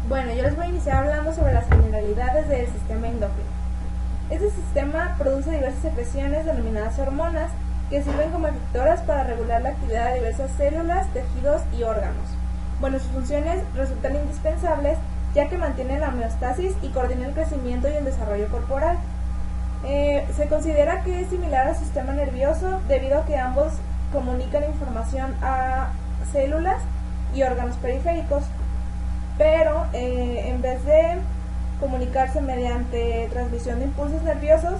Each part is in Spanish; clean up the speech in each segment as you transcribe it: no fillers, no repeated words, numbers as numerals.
Bueno, yo les voy a iniciar hablando sobre las generalidades del sistema endocrino. Este sistema produce diversas secreciones denominadas hormonas que sirven como efectoras para regular la actividad de diversas células, tejidos y órganos. Bueno, sus funciones resultan indispensables ya que mantienen la homeostasis y coordinan el crecimiento y el desarrollo corporal. Se considera que es similar al sistema nervioso debido a que ambos comunican información a células y órganos periféricos, pero en vez de comunicarse mediante transmisión de impulsos nerviosos,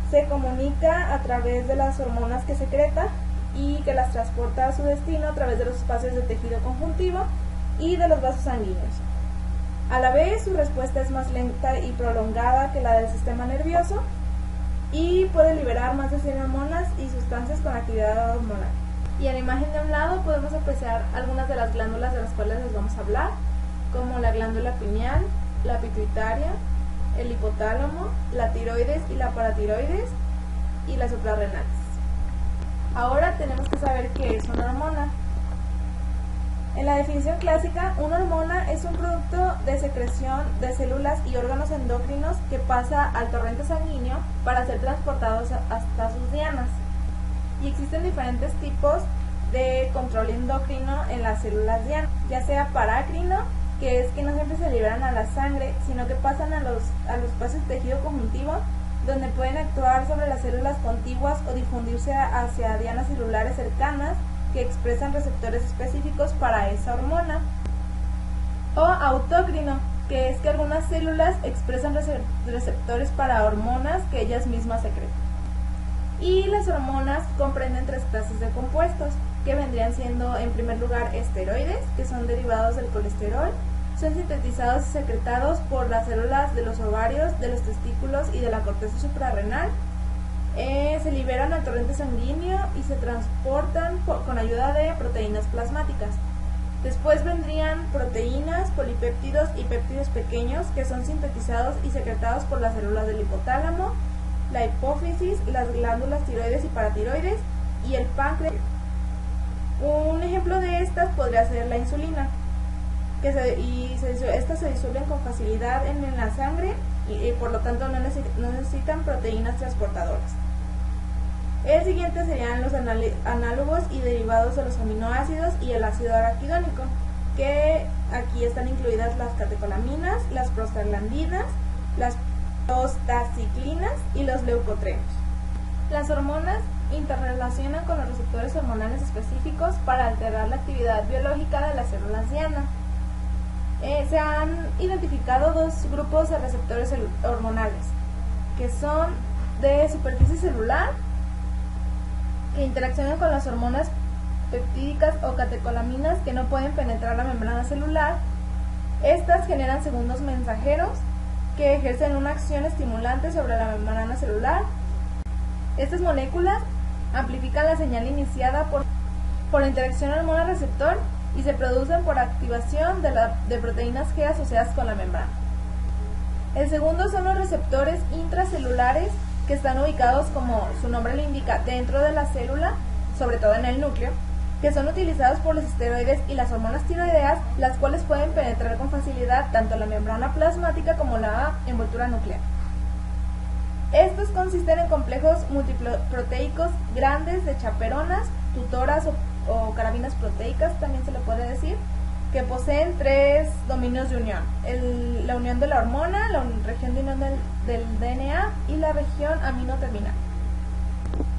se comunica a través de las hormonas que secreta y que las transporta a su destino a través de los espacios de tejido conjuntivo y de los vasos sanguíneos. A la vez, su respuesta es más lenta y prolongada que la del sistema nervioso y puede liberar más de 100 hormonas y sustancias con actividad hormonal. Y en la imagen de un lado podemos apreciar algunas de las glándulas de las cuales les vamos a hablar, como la glándula pineal, la pituitaria, el hipotálamo, la tiroides y la paratiroides y las suprarrenales. Ahora tenemos que saber qué es una hormona. En la definición clásica, una hormona es un producto de secreción de células y órganos endocrinos que pasa al torrente sanguíneo para ser transportados hasta sus dianas. Y existen diferentes tipos de control endocrino en las células dianas, ya sea parácrino, que es que no siempre se liberan a la sangre, sino que pasan a los espacios de tejido conjuntivo, donde pueden actuar sobre las células contiguas o difundirse hacia dianas celulares cercanas que expresan receptores específicos para esa hormona. O autócrino, que es que algunas células expresan receptores para hormonas que ellas mismas secretan. Y las hormonas comprenden 3 clases de compuestos, que vendrían siendo en primer lugar esteroides, que son derivados del colesterol, son sintetizados y secretados por las células de los ovarios, de los testículos y de la corteza suprarrenal. Se liberan al torrente sanguíneo y se transportan con ayuda de proteínas plasmáticas. Después vendrían proteínas, polipéptidos y péptidos pequeños que son sintetizados y secretados por las células del hipotálamo, la hipófisis, las glándulas tiroides y paratiroides y el páncreas. Un ejemplo de estas podría ser la insulina, estas se disuelven con facilidad en la sangre y por lo tanto no necesitan proteínas transportadoras. El siguiente serían los análogos y derivados de los aminoácidos y el ácido araquidónico, que aquí están incluidas las catecolaminas, las prostaglandinas, las prostaciclinas y los leucotrenos. Las hormonas interrelacionan con los receptores hormonales específicos para alterar la actividad biológica de las células diana. Se han identificado 2 grupos de receptores hormonales, que son de superficie celular, que interaccionan con las hormonas peptídicas o catecolaminas que no pueden penetrar la membrana celular. Estas generan segundos mensajeros que ejercen una acción estimulante sobre la membrana celular. Estas moléculas amplifican la señal iniciada por interacción hormona-receptor y se producen por activación de proteínas G asociadas con la membrana. El segundo son los receptores intracelulares, que están ubicados, como su nombre lo indica, dentro de la célula, sobre todo en el núcleo, que son utilizados por los esteroides y las hormonas tiroideas, las cuales pueden penetrar con facilidad tanto la membrana plasmática como la envoltura nuclear. Estos consisten en complejos multiproteicos grandes de chaperonas, tutoras o carabinas proteicas, también se le puede decir, que poseen 3 dominios de unión: la unión de la hormona, la región de unión del DNA y la región amino-terminal.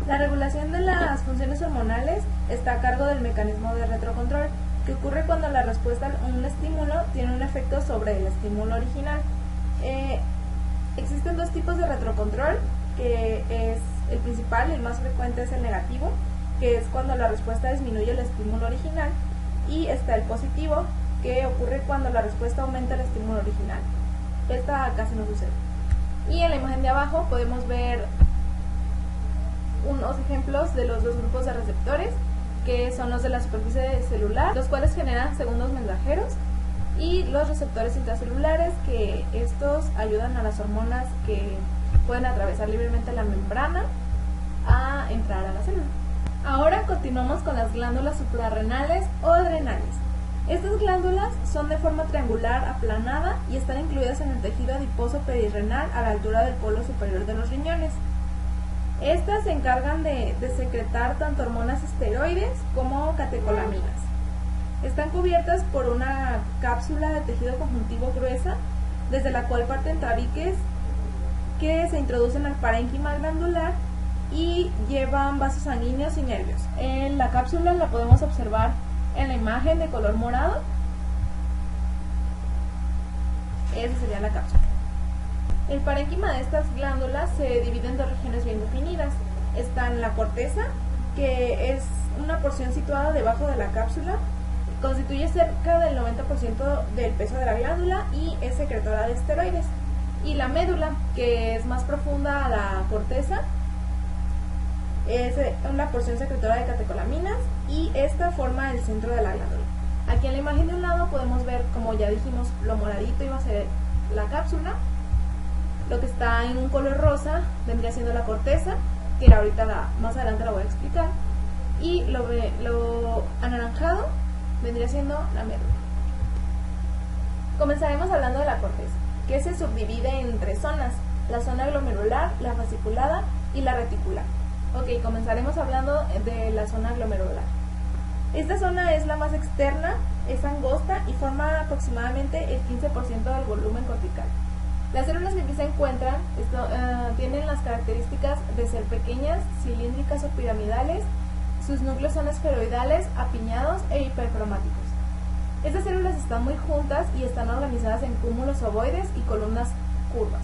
La regulación de las funciones hormonales está a cargo del mecanismo de retrocontrol, que ocurre cuando la respuesta a un estímulo tiene un efecto sobre el estímulo original. Existen 2 tipos de retrocontrol, que es el principal y el más frecuente es el negativo, que es cuando la respuesta disminuye el estímulo original, y está el positivo, que ocurre cuando la respuesta aumenta el estímulo original. Esta casi no sucede. Y en la imagen de abajo podemos ver unos ejemplos de los 2 grupos de receptores, que son los de la superficie celular, los cuales generan segundos mensajeros, y los receptores intracelulares, que estos ayudan a las hormonas que pueden atravesar libremente la membrana a entrar a la célula. Ahora continuamos con las glándulas suprarrenales o adrenales. Estas glándulas son de forma triangular aplanada y están incluidas en el tejido adiposo perirrenal a la altura del polo superior de los riñones. Estas se encargan de secretar tanto hormonas esteroides como catecolaminas. Están cubiertas por una cápsula de tejido conjuntivo gruesa, desde la cual parten tabiques que se introducen al parénquima glandular y llevan vasos sanguíneos y nervios. En la cápsula la podemos observar en la imagen de color morado. Esa sería la cápsula. El parénquima de estas glándulas se divide en dos regiones bien definidas. Está en la corteza, que es una porción situada debajo de la cápsula, constituye cerca del 90% del peso de la glándula y es secretora de esteroides. Y la médula, que es más profunda a la corteza, es una porción secretora de catecolaminas y esta forma el centro de la glándula. Aquí en la imagen de un lado podemos ver, como ya dijimos, lo moradito iba a ser la cápsula. Lo que está en un color rosa vendría siendo la corteza, que ahorita más adelante la voy a explicar. Y lo anaranjado vendría siendo la médula. Comenzaremos hablando de la corteza, que se subdivide en tres zonas: la zona glomerular, la fasciculada y la reticular. Ok, comenzaremos hablando de la zona glomerular. Esta zona es la más externa, es angosta y forma aproximadamente el 15% del volumen cortical. Las células que aquí se encuentran tienen las características de ser pequeñas, cilíndricas o piramidales. Sus núcleos son esferoidales, apiñados e hipercromáticos. Estas células están muy juntas y están organizadas en cúmulos ovoides y columnas curvas.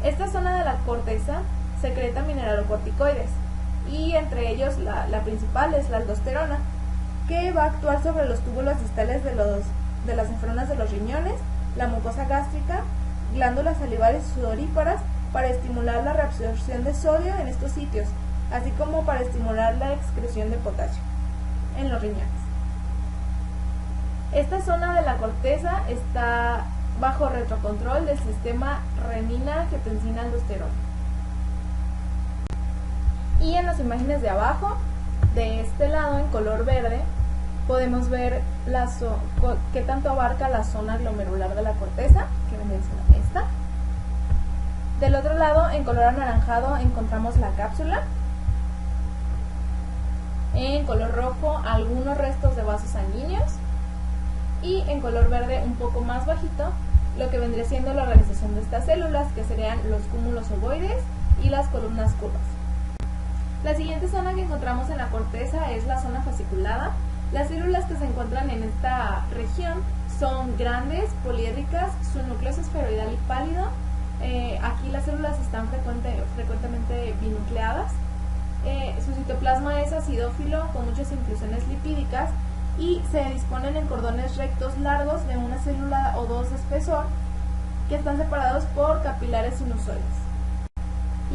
Esta zona de la corteza secreta mineralocorticoides y entre ellos la principal es la aldosterona, que va a actuar sobre los túbulos distales de las nefronas de los riñones, la mucosa gástrica, glándulas salivales y sudoríparas para estimular la reabsorción de sodio en estos sitios, así como para estimular la excreción de potasio en los riñones. Esta zona de la corteza está bajo retrocontrol del sistema renina-angiotensina-aldosterona. Y en las imágenes de abajo, de este lado en color verde, podemos ver qué tanto abarca la zona glomerular de la corteza, que vendría siendo esta. Del otro lado, en color anaranjado, encontramos la cápsula. En color rojo, algunos restos de vasos sanguíneos. Y en color verde, un poco más bajito, lo que vendría siendo la organización de estas células, que serían los cúmulos ovoides y las columnas curvas. La siguiente zona que encontramos en la corteza es la zona fasciculada. Las células que se encuentran en esta región son grandes, poliédricas, su núcleo es esferoidal y pálido. Aquí las células están frecuentemente binucleadas. Su citoplasma es acidófilo con muchas inclusiones lipídicas y se disponen en cordones rectos largos de una célula o dos de espesor que están separados por capilares sinusoides.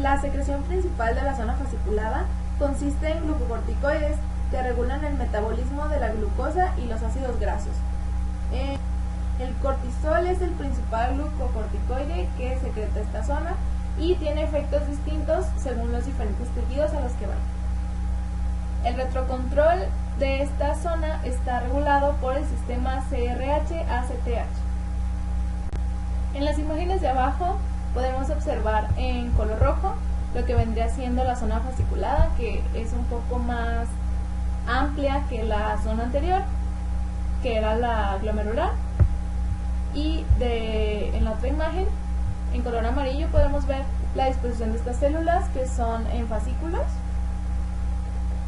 La secreción principal de la zona fasciculada consiste en glucocorticoides que regulan el metabolismo de la glucosa y los ácidos grasos. El cortisol es el principal glucocorticoide que secreta esta zona y tiene efectos distintos según los diferentes tejidos a los que van. El retrocontrol de esta zona está regulado por el sistema CRH-ACTH. En las imágenes de abajo podemos observar en color rojo lo que vendría siendo la zona fasciculada, que es un poco más amplia que la zona anterior, que era la glomerular. Y en la otra imagen, en color amarillo, podemos ver la disposición de estas células, que son en fascículos,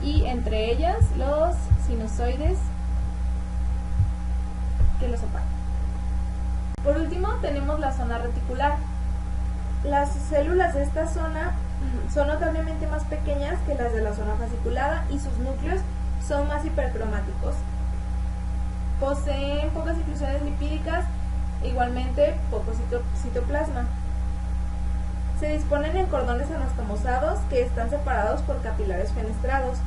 y entre ellas los sinusoides que los separan. Por último, tenemos la zona reticular. Las células de esta zona son notablemente más pequeñas que las de la zona fasciculada y sus núcleos son más hipercromáticos. Poseen pocas inclusiones lipídicas, igualmente poco citoplasma. Se disponen en cordones anastomosados que están separados por capilares fenestrados.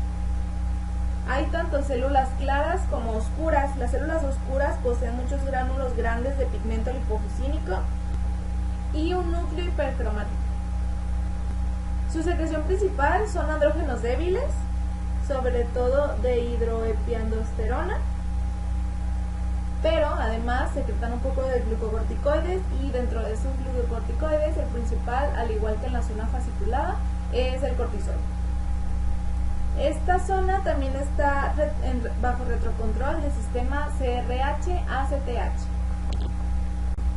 Hay tanto células claras como oscuras. Las células oscuras poseen muchos gránulos grandes de pigmento lipofuscínico y un núcleo hipercromático. Su secreción principal son andrógenos débiles, sobre todo de hidroepiandrosterona pero además secretan un poco de glucocorticoides, y dentro de esos glucocorticoides el principal, al igual que en la zona fasciculada, es el cortisol. Esta zona también está bajo retrocontrol del sistema CRH-ACTH.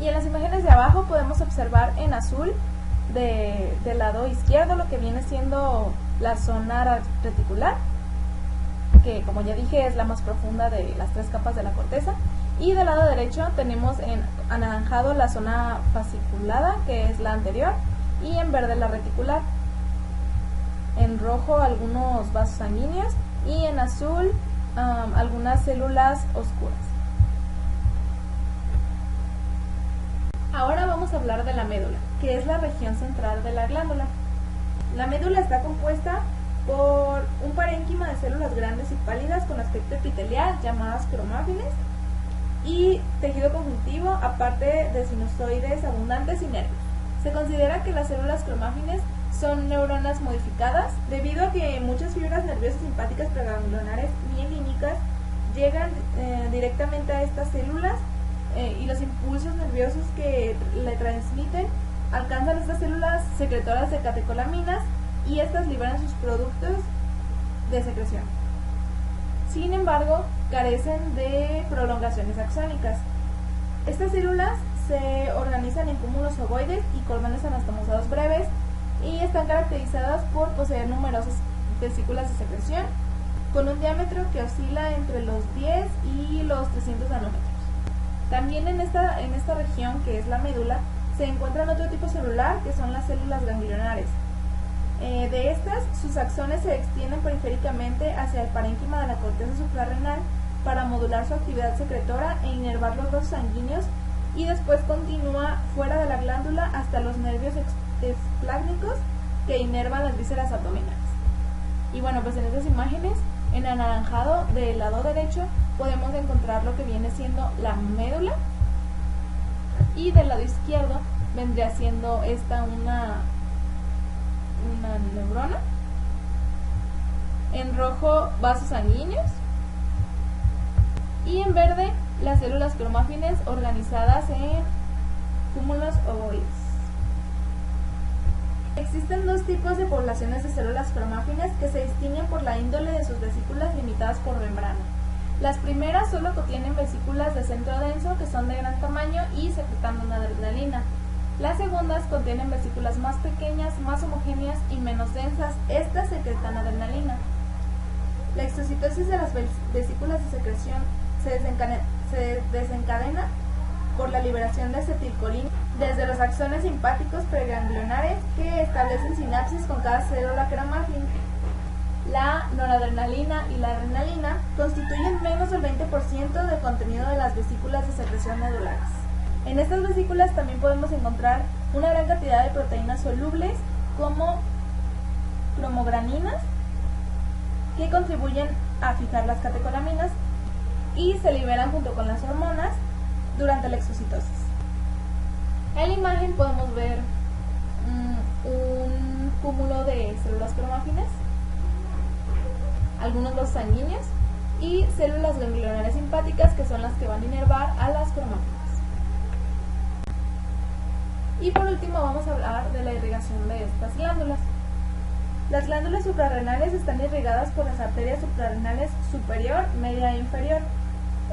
Y en las imágenes de abajo podemos observar en azul del lado izquierdo lo que viene siendo la zona reticular, que como ya dije es la más profunda de las 3 capas de la corteza, y del lado derecho tenemos en anaranjado la zona fasciculada, que es la anterior, y en verde la reticular, en rojo algunos vasos sanguíneos y en azul algunas células oscuras. Ahora vamos a hablar de la médula, que es la región central de la glándula. La médula está compuesta por un parénquima de células grandes y pálidas con aspecto epitelial llamadas cromáfines y tejido conjuntivo, aparte de sinusoides abundantes y nervios. Se considera que las células cromáfines son neuronas modificadas debido a que muchas fibras nerviosas simpáticas preganglionares mielínicas llegan directamente a estas células y los impulsos nerviosos que le transmiten alcanzan estas células secretoras de catecolaminas y estas liberan sus productos de secreción. Sin embargo, carecen de prolongaciones axónicas. Estas células se organizan en cúmulos ovoides y colmenes anastomosados breves y están caracterizadas por poseer numerosas vesículas de secreción con un diámetro que oscila entre los 10 y los 300 nanómetros. También en esta región, que es la médula, se encuentran otro tipo celular, que son las células ganglionares. De estas, sus axones se extienden periféricamente hacia el parénquima de la corteza suprarrenal para modular su actividad secretora e inervar los vasos sanguíneos, y después continúa fuera de la glándula hasta los nervios esplácnicos que inervan las vísceras abdominales. Y bueno, pues en estas imágenes, en anaranjado del lado derecho, podemos encontrar lo que viene siendo la médula, y del lado izquierdo vendría siendo esta una neurona. En rojo, vasos sanguíneos, y en verde las células cromáfines organizadas en cúmulos ovoides. Existen dos tipos de poblaciones de células cromáfines que se distinguen por la índole de sus vesículas limitadas por membrana. Las primeras solo contienen vesículas de centro denso que son de gran tamaño y secretan noradrenalina. Las segundas contienen vesículas más pequeñas, más homogéneas y menos densas. Estas secretan adrenalina. La exocitosis de las vesículas de secreción se desencadena por la liberación de acetilcolina desde los axones simpáticos preganglionares que establecen sinapsis con cada célula cromáfina. La noradrenalina y la adrenalina constituyen menos del 20% del contenido de las vesículas de secreción medulares. En estas vesículas también podemos encontrar una gran cantidad de proteínas solubles como cromograninas que contribuyen a fijar las catecolaminas y se liberan junto con las hormonas durante la exocitosis. En la imagen podemos ver un cúmulo de células cromáfines, algunos vasos sanguíneos y células ganglionares simpáticas, que son las que van a inervar a las cromáfinas. Y por último vamos a hablar de la irrigación de estas glándulas. Las glándulas suprarrenales están irrigadas por las arterias suprarrenales superior, media e inferior.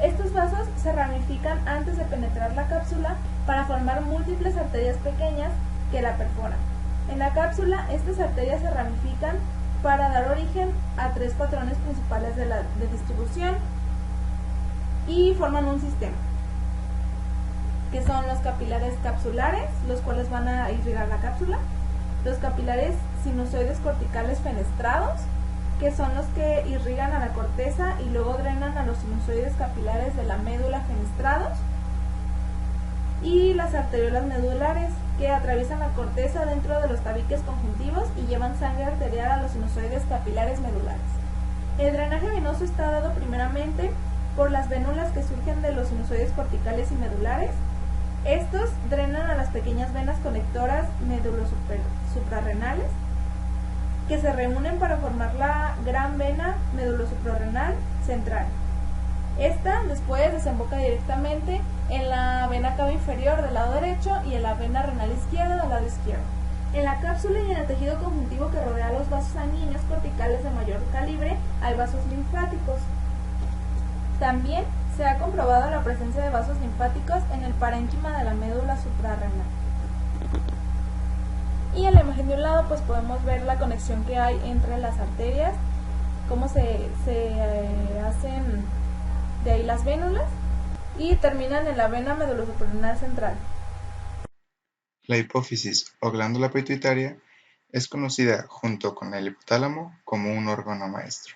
Estos vasos se ramifican antes de penetrar la cápsula para formar múltiples arterias pequeñas que la perforan. En la cápsula, estas arterias se ramifican para dar origen a 3 patrones principales de distribución y forman un sistema, que son los capilares capsulares, los cuales van a irrigar la cápsula, los capilares sinusoides corticales fenestrados, que son los que irrigan a la corteza y luego drenan a los sinusoides capilares de la médula fenestrados, y las arteriolas medulares, que atraviesan la corteza dentro de los tabiques conjuntivos y llevan sangre arterial a los sinusoides capilares medulares. El drenaje venoso está dado primeramente por las vénulas que surgen de los sinusoides corticales y medulares. Estos drenan a las pequeñas venas conectoras medulosuprarrenales, que se reúnen para formar la gran vena medulosuprarrenal central. Esta después desemboca directamente en la vena cava inferior del lado derecho y en la vena renal izquierda del lado izquierdo. En la cápsula y en el tejido conjuntivo que rodea los vasos sanguíneos corticales de mayor calibre hay vasos linfáticos. También se ha comprobado la presencia de vasos linfáticos en el parénquima de la médula suprarrenal. Y en la imagen de un lado pues podemos ver la conexión que hay entre las arterias, cómo se hacen de ahí las vénulas y terminan en la vena medulosuprarrenal central. La hipófisis o glándula pituitaria es conocida junto con el hipotálamo como un órgano maestro.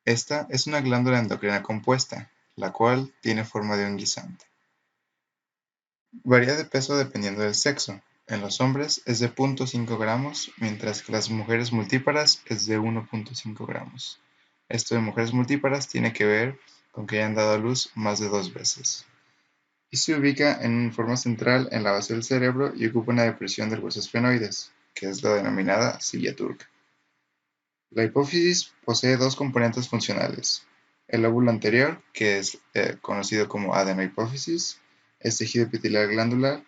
Esta es una glándula endocrina compuesta, la cual tiene forma de un guisante. Varía de peso dependiendo del sexo. En los hombres es de 0.5 gramos, mientras que las mujeres multíparas es de 1.5 gramos. Esto de mujeres multíparas tiene que ver con que hayan dado a luz más de 2 veces. Y se ubica en forma central en la base del cerebro y ocupa una depresión del hueso esfenoides, que es la denominada silla turca. La hipófisis posee dos componentes funcionales. El lóbulo anterior, que es conocido como adenohipófisis, es tejido epitelial glandular,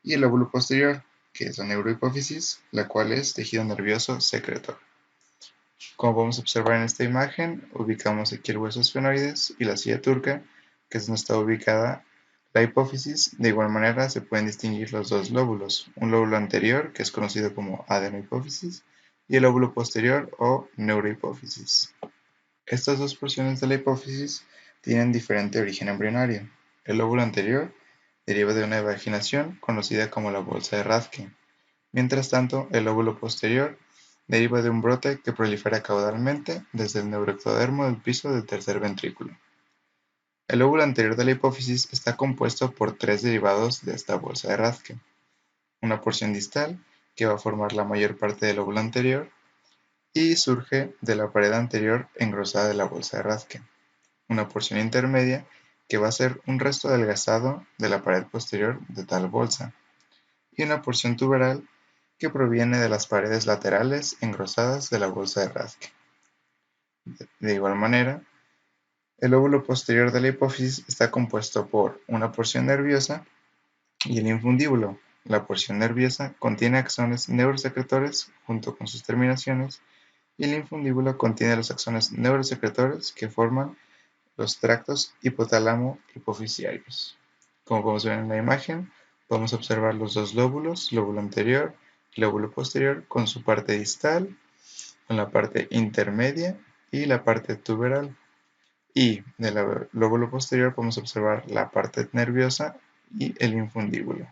y el lóbulo posterior, que es la neurohipófisis, la cual es tejido nervioso secretor. Como podemos observar en esta imagen, ubicamos aquí el hueso esfenoides y la silla turca, que es donde está ubicada la hipófisis. De igual manera se pueden distinguir los dos lóbulos, un lóbulo anterior, que es conocido como adenohipófisis, y el lóbulo posterior o neurohipófisis. Estas dos porciones de la hipófisis tienen diferente origen embrionario. El lóbulo anterior deriva de una evaginación conocida como la bolsa de Rathke. Mientras tanto, el lóbulo posterior deriva de un brote que prolifera caudalmente desde el neuroectodermo del piso del tercer ventrículo. El lóbulo anterior de la hipófisis está compuesto por tres derivados de esta bolsa de Rathke: una porción distal, que va a formar la mayor parte del lóbulo anterior, y surge de la pared anterior engrosada de la bolsa de Rathke; una porción intermedia, que va a ser un resto adelgazado de la pared posterior de tal bolsa; y una porción tuberal, que proviene de las paredes laterales engrosadas de la bolsa de Rathke. De igual manera, el lóbulo posterior de la hipófisis está compuesto por una porción nerviosa y el infundíbulo. La porción nerviosa contiene axones neurosecretores junto con sus terminaciones, y el infundíbulo contiene los axones neurosecretores que forman los tractos hipotálamo-hipofisiarios. Como podemos ver en la imagen, podemos observar los dos lóbulos, lóbulo anterior y lóbulo posterior, con su parte distal, con la parte intermedia y la parte tuberal. Y del lóbulo posterior podemos observar la parte nerviosa y el infundíbulo.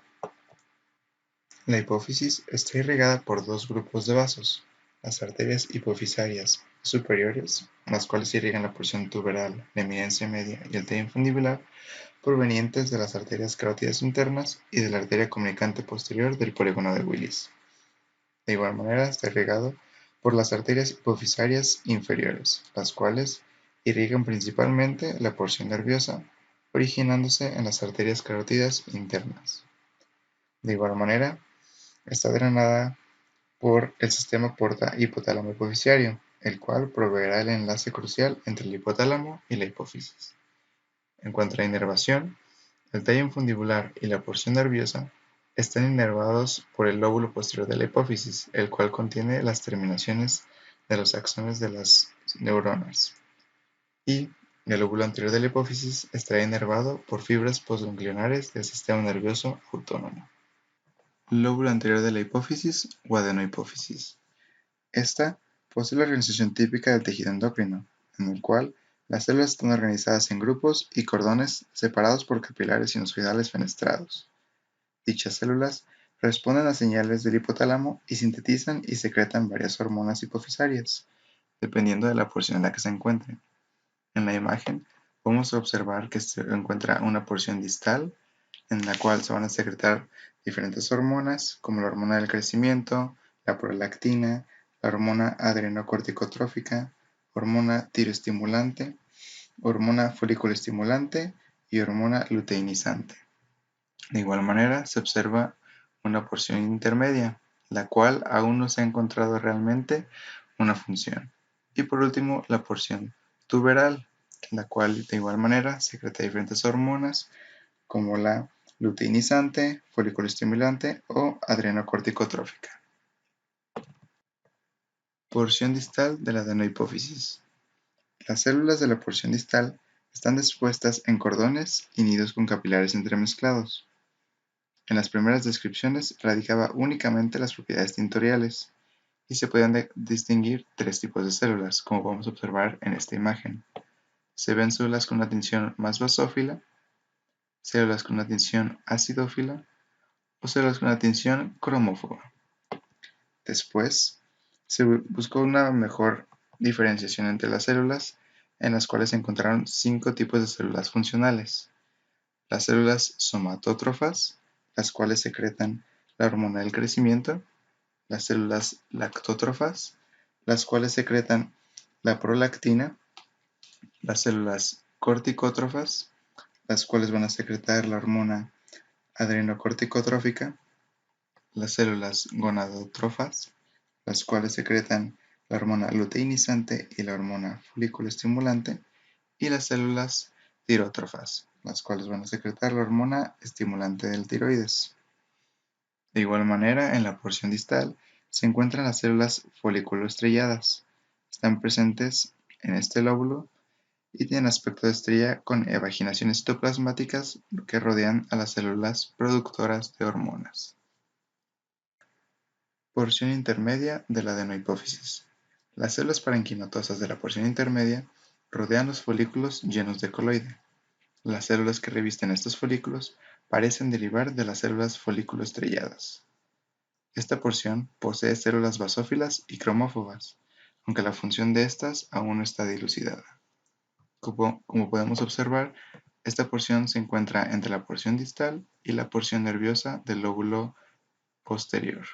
La hipófisis está irrigada por dos grupos de vasos: las arterias hipofisarias superiores, las cuales irrigan la porción tuberal, la eminencia media y el tallo infundibular, provenientes de las arterias carótidas internas y de la arteria comunicante posterior del polígono de Willis. De igual manera está irrigado por las arterias hipofisarias inferiores, las cuales irrigan principalmente la porción nerviosa, originándose en las arterias carótidas internas. De igual manera, está drenada por el sistema porta hipotálamo hipoficiario, el cual proveerá el enlace crucial entre el hipotálamo y la hipófisis. En cuanto a la inervación, el tallo infundibular y la porción nerviosa están inervados por el lóbulo posterior de la hipófisis, el cual contiene las terminaciones de los axones de las neuronas, y el lóbulo anterior de la hipófisis estará inervado por fibras postganglionares del sistema nervioso autónomo. Lóbulo anterior de la hipófisis o adenohipófisis. Esta posee la organización típica del tejido endocrino, en el cual las células están organizadas en grupos y cordones separados por capilares sinusoidales fenestrados. Dichas células responden a señales del hipotálamo y sintetizan y secretan varias hormonas hipofisarias, dependiendo de la porción en la que se encuentren. En la imagen podemos observar que se encuentra una porción distal, en la cual se van a secretar diferentes hormonas, como la hormona del crecimiento, la prolactina, la hormona adrenocorticotrófica, hormona tiroestimulante, hormona foliculoestimulante y hormona luteinizante. De igual manera, se observa una porción intermedia, la cual aún no se ha encontrado realmente una función. Y por último, la porción tuberal, la cual de igual manera secreta diferentes hormonas como la luteinizante, folículo estimulante o adrenocorticotrófica. Porción distal de la adenohipófisis. Las células de la porción distal están dispuestas en cordones y nidos con capilares entremezclados. En las primeras descripciones radicaba únicamente las propiedades tintoriales y se podían distinguir tres tipos de células, como podemos observar en esta imagen. Se ven células con una tinción más basófila, células con una tinción acidófila o células con una tinción cromófoba. Después, se buscó una mejor diferenciación entre las células, en las cuales se encontraron 5 tipos de células funcionales. Las células somatótrofas, las cuales secretan la hormona del crecimiento, las células lactótrofas, las cuales secretan la prolactina, las células corticótrofas, las cuales van a secretar la hormona adrenocorticotrófica, las células gonadótrofas, las cuales secretan la hormona luteinizante y la hormona folículo estimulante, y las células tirótrofas, las cuales van a secretar la hormona estimulante del tiroides. De igual manera, en la porción distal se encuentran las células foliculoestrelladas. Están presentes en este lóbulo y tienen aspecto de estrella con evaginaciones citoplasmáticas que rodean a las células productoras de hormonas. Porción intermedia de la adenohipófisis. Las células parenquimatosas de la porción intermedia rodean los folículos llenos de coloide. Las células que revisten estos folículos parecen derivar de las células folículo-estrelladas. Esta porción posee células basófilas y cromófobas, aunque la función de estas aún no está dilucidada. Como podemos observar, esta porción se encuentra entre la porción distal y la porción nerviosa del lóbulo posterior.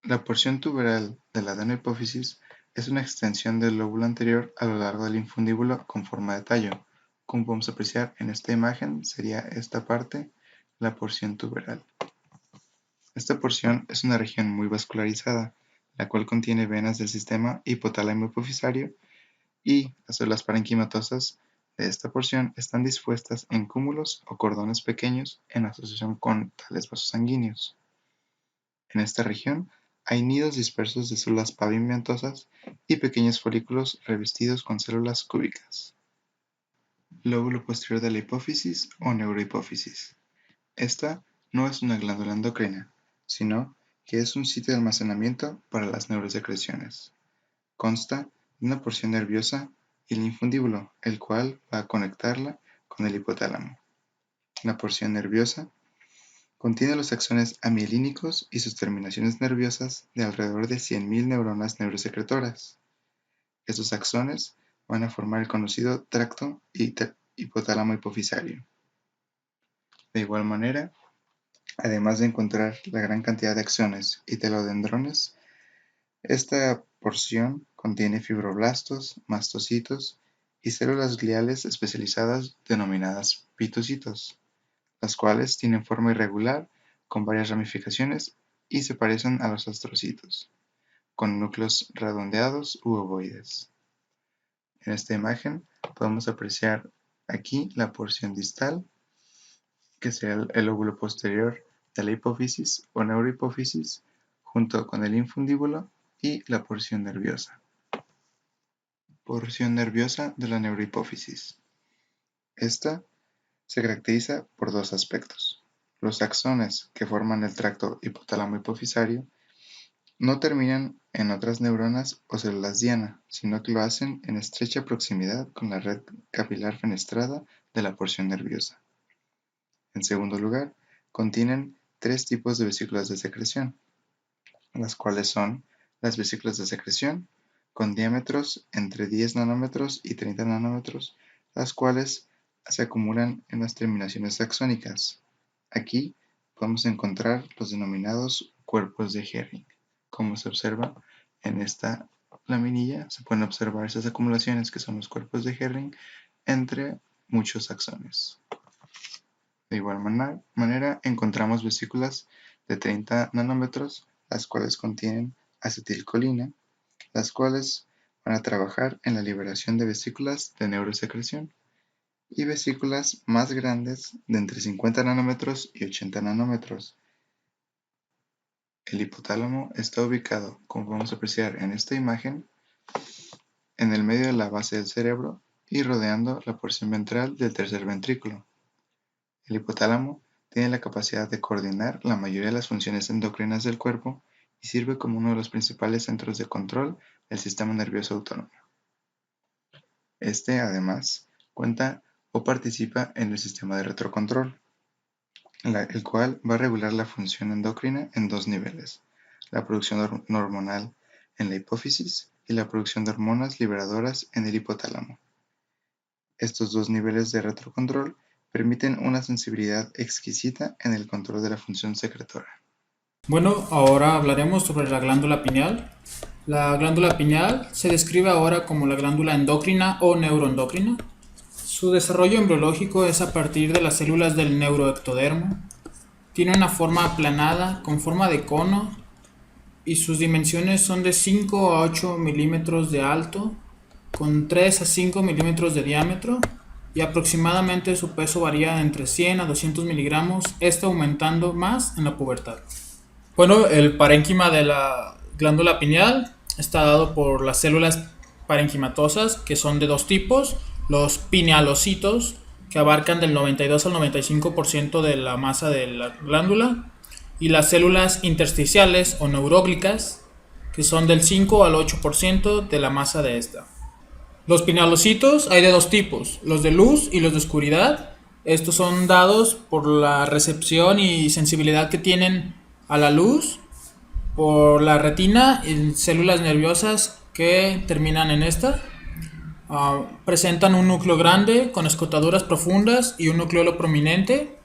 La porción tuberal de la adenohipófisis es una extensión del lóbulo anterior a lo largo del infundíbulo con forma de tallo. Como podemos apreciar en esta imagen, sería esta parte la porción tuberal. Esta porción es una región muy vascularizada, la cual contiene venas del sistema hipotálamo hipofisario y las células parenquimatosas de esta porción están dispuestas en cúmulos o cordones pequeños en asociación con tales vasos sanguíneos. En esta región hay nidos dispersos de células pavimentosas y pequeños folículos revestidos con células cúbicas. Lóbulo posterior de la hipófisis o neurohipófisis. Esta no es una glándula endocrina, sino que es un sitio de almacenamiento para las neurosecreciones. Consta de una porción nerviosa y el infundíbulo, el cual va a conectarla con el hipotálamo. La porción nerviosa contiene los axones amielínicos y sus terminaciones nerviosas de alrededor de 100.000 neuronas neurosecretoras. Estos axones van a formar el conocido tracto hipotálamo hipofisario. De igual manera, además de encontrar la gran cantidad de axones y telodendrones, esta porción contiene fibroblastos, mastocitos y células gliales especializadas denominadas pitocitos, las cuales tienen forma irregular con varias ramificaciones y se parecen a los astrocitos, con núcleos redondeados u ovoides. En esta imagen podemos apreciar aquí la porción distal, que sería el lóbulo posterior de la hipófisis o neurohipófisis, junto con el infundíbulo y la porción nerviosa. Porción nerviosa de la neurohipófisis. Esta se caracteriza por dos aspectos. Los axones que forman el tracto hipotálamo hipofisario no terminan en otras neuronas o células diana, sino que lo hacen en estrecha proximidad con la red capilar fenestrada de la porción nerviosa. En segundo lugar, contienen tres tipos de vesículas de secreción, las cuales son las vesículas de secreción con diámetros entre 10 nanómetros y 30 nanómetros, las cuales se acumulan en las terminaciones axónicas. Aquí podemos encontrar los denominados cuerpos de Herring. Como se observa en esta laminilla, se pueden observar esas acumulaciones que son los cuerpos de Herring entre muchos axones. De igual manera, encontramos vesículas de 30 nanómetros, las cuales contienen acetilcolina, las cuales para trabajar en la liberación de vesículas de neurosecreción y vesículas más grandes de entre 50 nanómetros y 80 nanómetros. El hipotálamo está ubicado, como podemos apreciar en esta imagen, en el medio de la base del cerebro y rodeando la porción ventral del tercer ventrículo. El hipotálamo tiene la capacidad de coordinar la mayoría de las funciones endocrinas del cuerpo y sirve como uno de los principales centros de control del sistema nervioso autónomo. Este, además, cuenta o participa en el sistema de retrocontrol, el cual va a regular la función endocrina en dos niveles: la producción hormonal en la hipófisis y la producción de hormonas liberadoras en el hipotálamo. Estos dos niveles de retrocontrol permiten una sensibilidad exquisita en el control de la función secretora. Bueno, ahora hablaremos sobre la glándula pineal. La glándula pineal se describe ahora como la glándula endocrina o neuroendocrina. Su desarrollo embriológico es a partir de las células del neuroectodermo. Tiene una forma aplanada con forma de cono y sus dimensiones son de 5 a 8 milímetros de alto, con 3 a 5 milímetros de diámetro, y aproximadamente su peso varía entre 100 a 200 miligramos, esto aumentando más en la pubertad. Bueno, el parénquima de la glándula pineal está dado por las células parenquimatosas, que son de dos tipos: los pinealocitos, que abarcan del 92 al 95% de la masa de la glándula, y las células intersticiales o neuróglicas, que son del 5 al 8% de la masa de esta. Los pinealocitos hay de dos tipos: los de luz y los de oscuridad. Estos son dados por la recepción y sensibilidad que tienen a la luz por la retina y células nerviosas que terminan en esta. Presentan un núcleo grande con escotaduras profundas y un nucleolo prominente.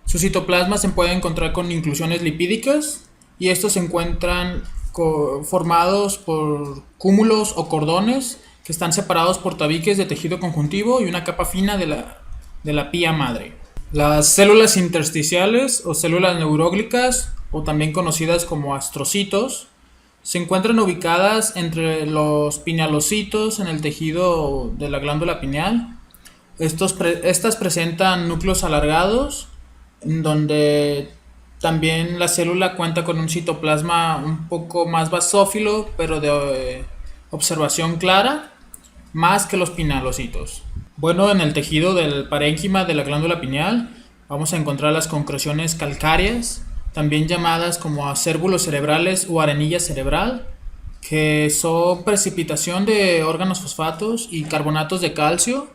Su citoplasma se puede encontrar con inclusiones lipídicas y estos se encuentran formados por cúmulos o cordones que están separados por tabiques de tejido conjuntivo y una capa fina de la pía madre. Las células intersticiales o células neuróglicas, o también conocidas como astrocitos, se encuentran ubicadas entre los pinealocitos en el tejido de la glándula pineal. Estas presentan núcleos alargados, en donde también la célula cuenta con un citoplasma un poco más basófilo, pero de observación clara, más que los pinealocitos. Bueno, en el tejido del parénquima de la glándula pineal vamos a encontrar las concreciones calcáreas, también llamadas como acérbulos cerebrales o arenilla cerebral, que son precipitación de órganos fosfatos y carbonatos de calcio,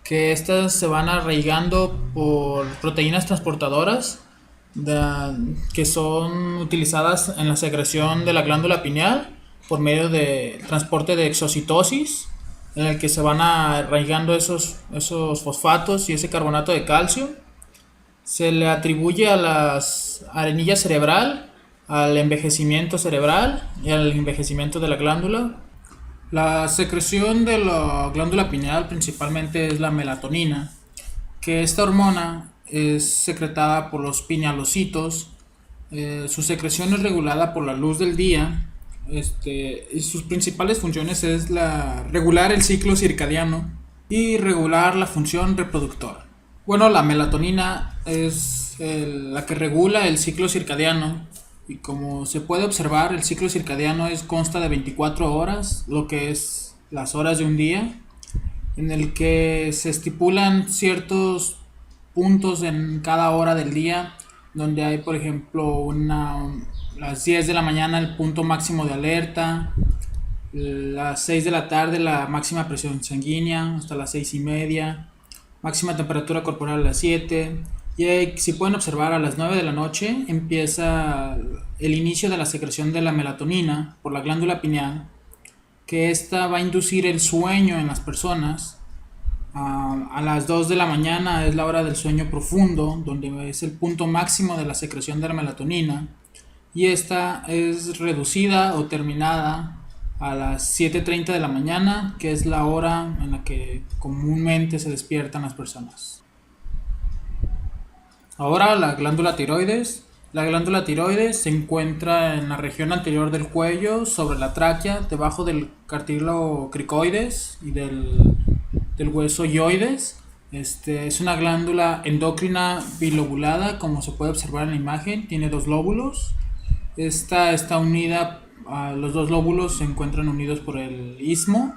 que estas se van arraigando por proteínas transportadoras que son utilizadas en la secreción de la glándula pineal por medio de transporte de exocitosis, en el que se van arraigando esos fosfatos y ese carbonato de calcio. Se le atribuye a las arenilla cerebral, al envejecimiento cerebral y al envejecimiento de la glándula. La secreción de la glándula pineal principalmente es la melatonina, que esta hormona es secretada por los pinealocitos. Su secreción es regulada por la luz del día. Y sus principales funciones es regular el ciclo circadiano y regular la función reproductora. Bueno, la melatonina es la que regula el ciclo circadiano, y como se puede observar, el ciclo circadiano consta de 24 horas, lo que es las horas de un día, en el que se estipulan ciertos puntos en cada hora del día, donde hay, por ejemplo, las 10 de la mañana el punto máximo de alerta, las 6 de la tarde la máxima presión sanguínea, hasta las 6:30, máxima temperatura corporal a las 7, y si pueden observar, a las 9 de la noche empieza el inicio de la secreción de la melatonina por la glándula pineal, que esta va a inducir el sueño en las personas. A las 2 de la mañana es la hora del sueño profundo, donde es el punto máximo de la secreción de la melatonina, y esta es reducida o terminada a las 7:30 de la mañana, que es la hora en la que comúnmente se despiertan las personas. Ahora, la glándula tiroides La glándula tiroides se encuentra en la región anterior del cuello, sobre la tráquea, debajo del cartílago cricoides y del hueso hyoides. Es una glándula endocrina bilobulada, como se puede observar en la imagen. Tiene dos lóbulos. Esta está unida, los dos lóbulos se encuentran unidos por el istmo.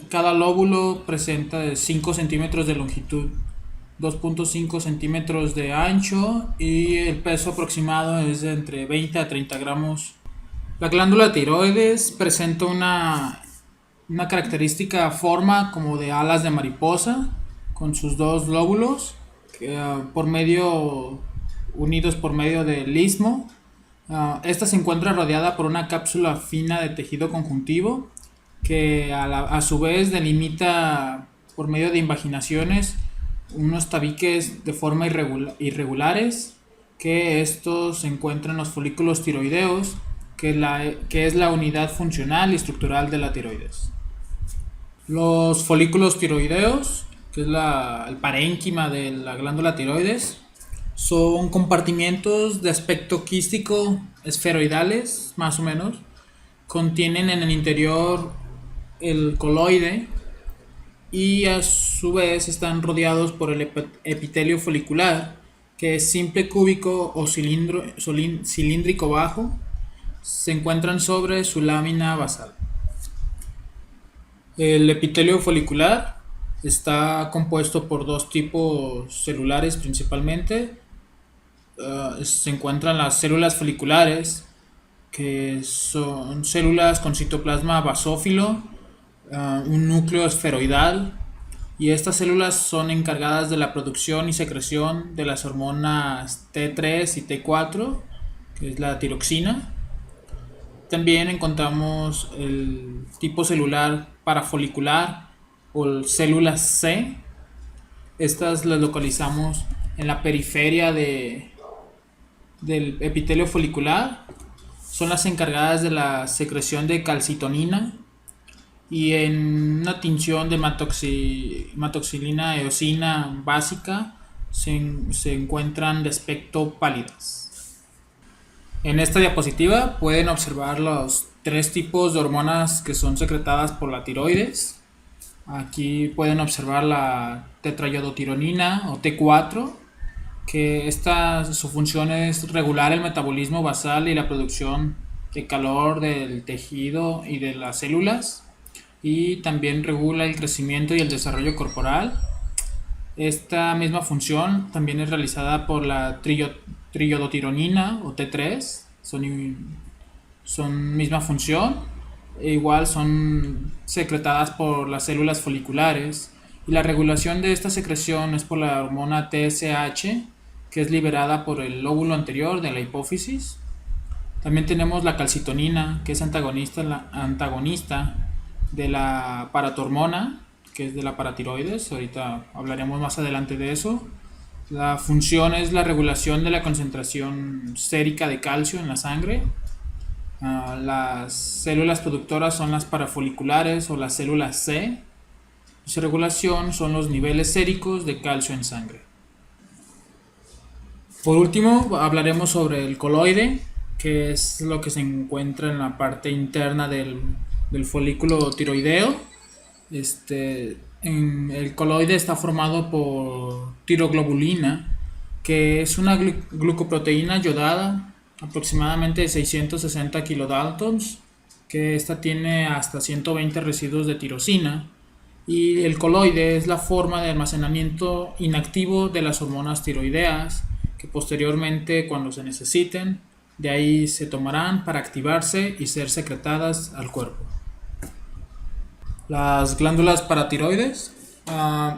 Cada lóbulo presenta de 5 centímetros de longitud, 2.5 centímetros de ancho y el peso aproximado es de entre 20 a 30 gramos. La glándula tiroides presenta una característica forma como de alas de mariposa con sus dos lóbulos unidos por medio del istmo. Esta se encuentra rodeada por una cápsula fina de tejido conjuntivo que a su vez delimita por medio de invaginaciones unos tabiques de forma irregulares, que estos se encuentran en los folículos tiroideos, que es la unidad funcional y estructural de la tiroides. Los folículos tiroideos, que es el parénquima de la glándula tiroides, son compartimientos de aspecto quístico esferoidales, más o menos. Contienen en el interior el coloide y a su vez están rodeados por el epitelio folicular, que es simple, cúbico o cilíndrico bajo. Se encuentran sobre su lámina basal. El epitelio folicular está compuesto por dos tipos celulares principalmente. Se encuentran las células foliculares, que son células con citoplasma basófilo, un núcleo esferoidal, y estas células son encargadas de la producción y secreción de las hormonas T3 y T4, que es la tiroxina. También encontramos el tipo celular parafolicular o células C. Estas las localizamos en la periferia del epitelio folicular. Son las encargadas de la secreción de calcitonina, y en una tinción de hematoxilina eosina básica se encuentran de aspecto pálidas. En esta diapositiva pueden observar los tres tipos de hormonas que son secretadas por la tiroides. Aquí pueden observar la tetraiodotironina o T4, que su función es regular el metabolismo basal y la producción de calor del tejido y de las células, y también regula el crecimiento y el desarrollo corporal. Esta misma función también es realizada por la triiodotironina o T3, son misma función, e igual son secretadas por las células foliculares, y la regulación de esta secreción es por la hormona TSH, que es liberada por el lóbulo anterior de la hipófisis. También tenemos la calcitonina, que es antagonista de la paratormona, que es de la paratiroides. Ahorita hablaremos más adelante de eso. La función es la regulación de la concentración sérica de calcio en la sangre. Las células productoras son las parafoliculares o las células C. Su regulación son los niveles séricos de calcio en sangre. Por último, hablaremos sobre el coloide, que es lo que se encuentra en la parte interna del folículo tiroideo. El coloide está formado por tiroglobulina, que es una glucoproteína yodada, aproximadamente 660 kilodaltons, que esta tiene hasta 120 residuos de tirosina. Y el coloide es la forma de almacenamiento inactivo de las hormonas tiroideas, que posteriormente, cuando se necesiten, de ahí se tomarán para activarse y ser secretadas al cuerpo. Las glándulas paratiroides,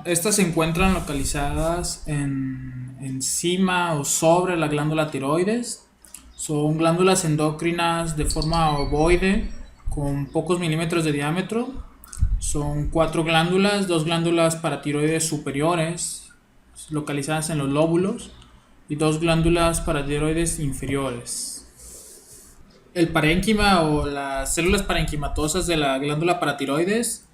estas se encuentran localizadas encima o sobre la glándula tiroides. Son glándulas endocrinas de forma ovoide con pocos milímetros de diámetro. Son 4 glándulas, 2 glándulas paratiroides superiores localizadas en los lóbulos y 2 glándulas paratiroides inferiores. El parénquima o las células parenquimatosas de la glándula paratiroides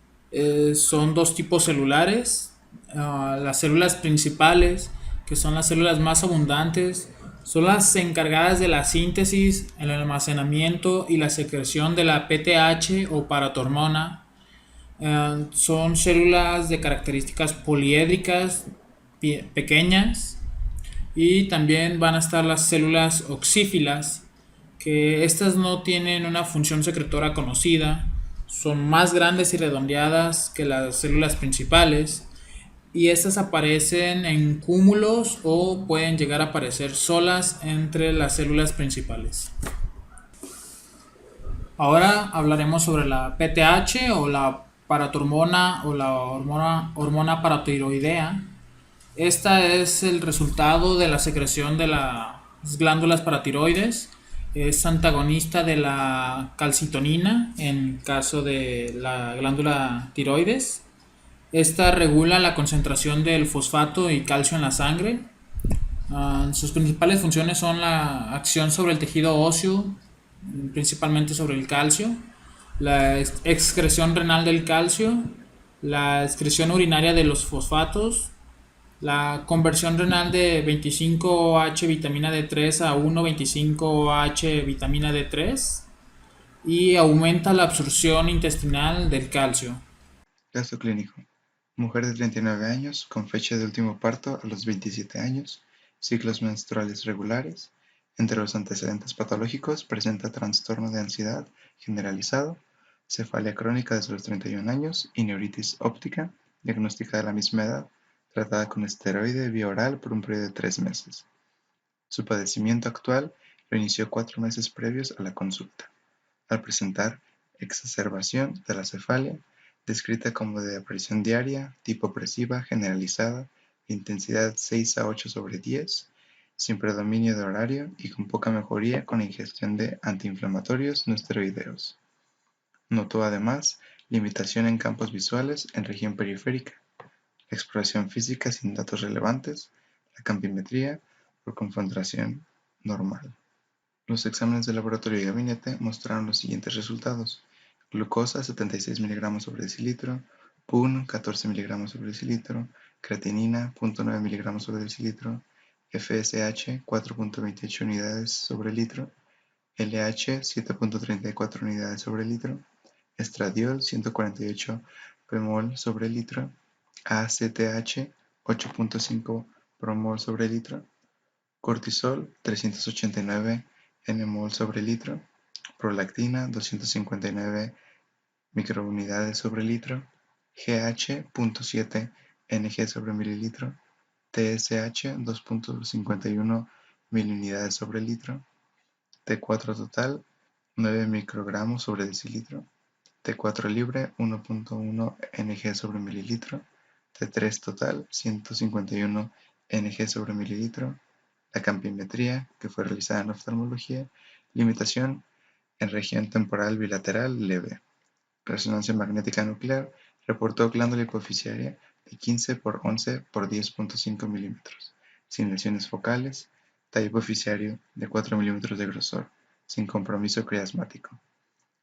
son dos tipos celulares. Las células principales, que son las células más abundantes, son las encargadas de la síntesis, el almacenamiento y la secreción de la PTH o paratormona. Son células de características poliédricas pequeñas, y también van a estar las células oxífilas, que estas no tienen una función secretora conocida, son más grandes y redondeadas que las células principales, y estas aparecen en cúmulos o pueden llegar a aparecer solas entre las células principales. Ahora hablaremos sobre la PTH o la paratormona o la hormona paratiroidea. Esta es el resultado de la secreción de las glándulas paratiroides. Es antagonista de la calcitonina en caso de la glándula tiroides. Esta regula la concentración del fosfato y calcio en la sangre. Sus principales funciones son la acción sobre el tejido óseo, principalmente sobre el calcio, la excreción renal del calcio, la excreción urinaria de los fosfatos, la conversión renal de 25OH vitamina D3 a 1,25OH vitamina D3, y aumenta la absorción intestinal del calcio. Caso clínico. Mujer de 39 años, con fecha de último parto a los 27 años, ciclos menstruales regulares. Entre los antecedentes patológicos presenta trastorno de ansiedad generalizado, cefalia crónica desde los 31 años y neuritis óptica, diagnosticada a la misma edad, tratada con esteroide vía oral por un periodo de 3 meses. Su padecimiento actual lo inició 4 meses previos a la consulta, al presentar exacerbación de la cefalia, descrita como de aparición diaria, tipo opresiva, generalizada, de intensidad 6 a 8/10, sin predominio de horario y con poca mejoría con la ingestión de antiinflamatorios no esteroideos. Notó además limitación en campos visuales en región periférica, la exploración física sin datos relevantes, la campimetría por confrontación normal. Los exámenes de laboratorio y gabinete mostraron los siguientes resultados: glucosa 76 mg/dl, PUN 14 mg/dl, creatinina 0.9 mg/dl, FSH 4.28 unidades/litro, LH 7.34 unidades/litro, estradiol 148 pmol/litro, ACTH 8.5 pmol/litro, cortisol 389 nmol/litro, prolactina 259 microunidades/litro, GH.7 ng/ml, TSH 2.51 milunidades/litro, T4 total 9 microgramos/decilitro, T4 libre 1.1 ng/ml, T3 total 151 ng/ml. La campimetría, que fue realizada en oftalmología, limitación en región temporal bilateral leve. Resonancia magnética nuclear reportó glándula hipoficiaria de 15 por 11 por 10.5 milímetros, sin lesiones focales, tallo hipoficiario de 4 milímetros de grosor, sin compromiso criasmático,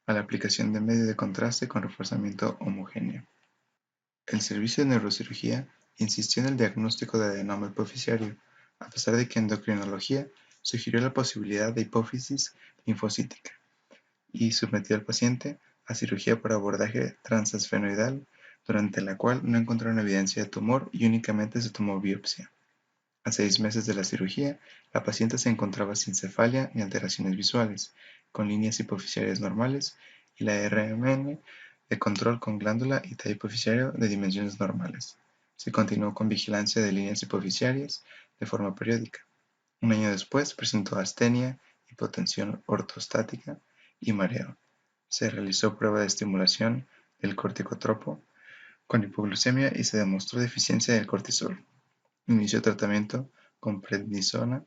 a la aplicación de medio de contraste con reforzamiento homogéneo. El servicio de neurocirugía insistió en el diagnóstico de adenoma hipoficiario, a pesar de que endocrinología sugirió la posibilidad de hipófisis linfocítica, y sometió al paciente a cirugía por abordaje transesfenoidal, durante la cual no encontraron evidencia de tumor y únicamente se tomó biopsia. A 6 meses de la cirugía, la paciente se encontraba sin cefalia ni alteraciones visuales, con líneas hipoficiarias normales y la RMN de control con glándula y tallo hipoficiario de dimensiones normales. Se continuó con vigilancia de líneas hipoficiarias de forma periódica. Un año después presentó astenia, hipotensión ortostática y mareo. Se realizó prueba de estimulación del corticotropo con hipoglucemia y se demostró deficiencia del cortisol. Inició tratamiento con prednisona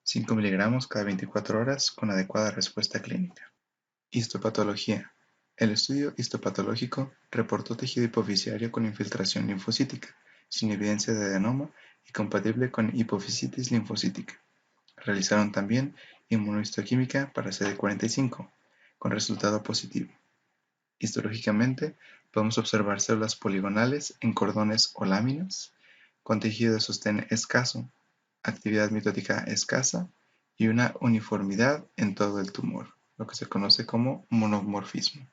5 mg cada 24 horas con adecuada respuesta clínica. Histopatología. El estudio histopatológico reportó tejido hipoficiario con infiltración linfocítica, sin evidencia de adenoma y compatible con hipofisitis linfocítica. Realizaron también inmunohistoquímica para CD45, con resultado positivo. Histológicamente, podemos observar células poligonales en cordones o láminas, con tejido de sostén escaso, actividad mitótica escasa y una uniformidad en todo el tumor, lo que se conoce como monomorfismo.